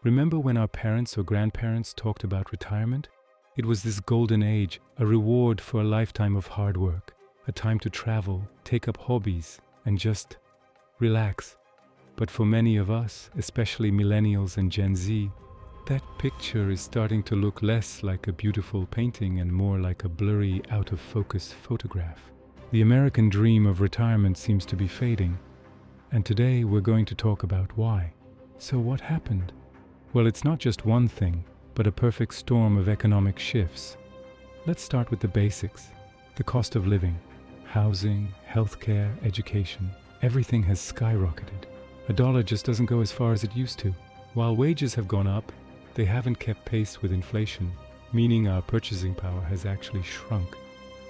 Remember when our parents or grandparents talked about retirement? It was this golden age, a reward for a lifetime of hard work, a time to travel, take up hobbies, and just relax. But for many of us, especially millennials and Gen Z, that picture is starting to look less like a beautiful painting and more like a blurry, out-of-focus photograph. The American dream of retirement seems to be fading, and today we're going to talk about why. So what happened? Well, it's not just one thing, but a perfect storm of economic shifts. Let's start with the basics. The cost of living, housing, healthcare, education, everything has skyrocketed. A dollar just doesn't go as far as it used to. While wages have gone up, they haven't kept pace with inflation, meaning our purchasing power has actually shrunk.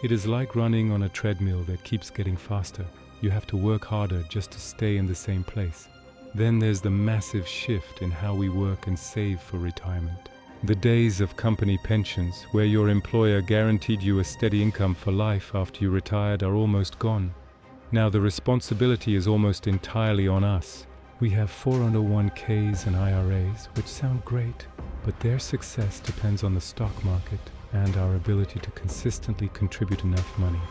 It is like running on a treadmill that keeps getting faster. You have to work harder just to stay in the same place. Then there's the massive shift in how we work and save for retirement. The days of company pensions, where your employer guaranteed you a steady income for life after you retired, are almost gone. Now the responsibility is almost entirely on us. We have 401ks and IRAs, which sound great, but their success depends on the stock market and our ability to consistently contribute enough money,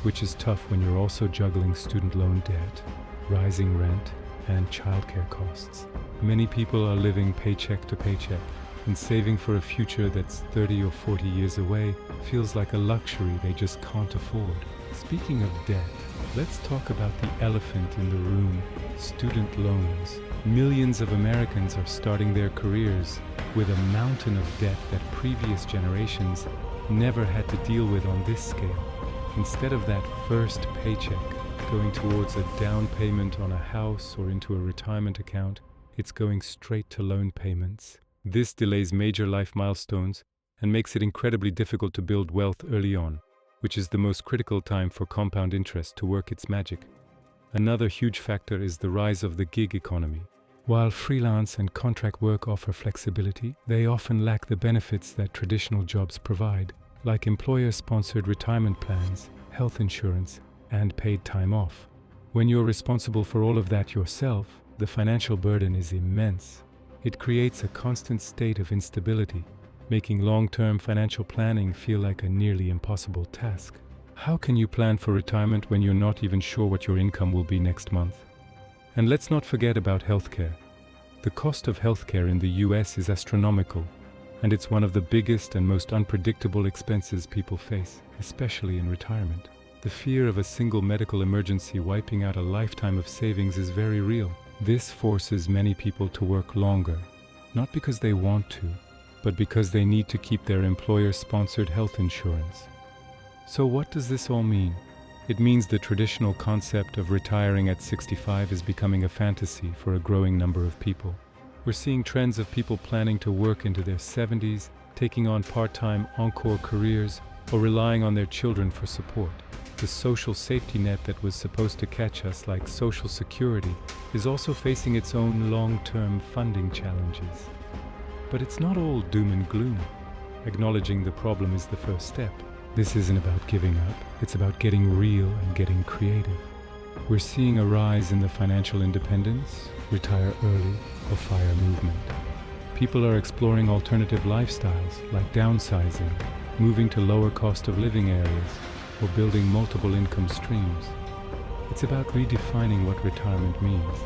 which is tough when you're also juggling student loan debt, rising rent, and childcare costs. Many people are living paycheck to paycheck, and saving for a future that's 30 or 40 years away feels like a luxury they just can't afford. Speaking of debt, let's talk about the elephant in the room: student loans. Millions of Americans are starting their careers with a mountain of debt that previous generations never had to deal with on this scale. Instead of that first paycheck going towards a down payment on a house or into a retirement account, it's going straight to loan payments. This delays major life milestones and makes it incredibly difficult to build wealth early on, which is the most critical time for compound interest to work its magic. Another huge factor is the rise of the gig economy. While freelance and contract work offer flexibility, they often lack the benefits that traditional jobs provide, like employer-sponsored retirement plans, health insurance, and paid time off. When you're responsible for all of that yourself, the financial burden is immense. It creates a constant state of instability, making long-term financial planning feel like a nearly impossible task. How can you plan for retirement when you're not even sure what your income will be next month? And let's not forget about healthcare. The cost of healthcare in the US is astronomical, and it's one of the biggest and most unpredictable expenses people face, especially in retirement. The fear of a single medical emergency wiping out a lifetime of savings is very real. This forces many people to work longer, not because they want to, but because they need to keep their employer-sponsored health insurance. So what does this all mean? It means the traditional concept of retiring at 65 is becoming a fantasy for a growing number of people. We're seeing trends of people planning to work into their 70s, taking on part-time encore careers, or relying on their children for support. The social safety net that was supposed to catch us, like Social Security, is also facing its own long-term funding challenges. But it's not all doom and gloom. Acknowledging the problem is the first step. This isn't about giving up, it's about getting real and getting creative. We're seeing a rise in the financial independence, retire early, or FIRE movement. People are exploring alternative lifestyles like downsizing, moving to lower cost of living areas, or building multiple income streams. It's about redefining what retirement means.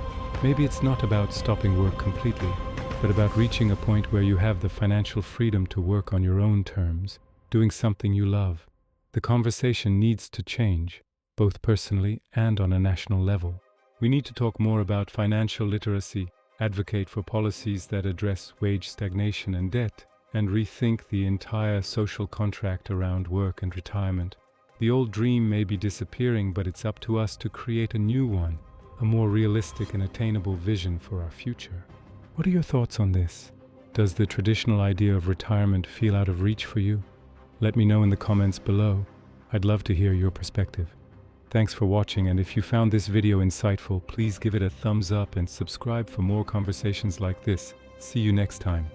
Maybe it's not about stopping work completely, but about reaching a point where you have the financial freedom to work on your own terms, doing something you love. The conversation needs to change, both personally and on a national level. We need to talk more about financial literacy, advocate for policies that address wage stagnation and debt, and rethink the entire social contract around work and retirement. The old dream may be disappearing, but it's up to us to create a new one, a more realistic and attainable vision for our future. What are your thoughts on this? Does the traditional idea of retirement feel out of reach for you? Let me know in the comments below. I'd love to hear your perspective. Thanks for watching, and if you found this video insightful, please give it a thumbs up and subscribe for more conversations like this. See you next time.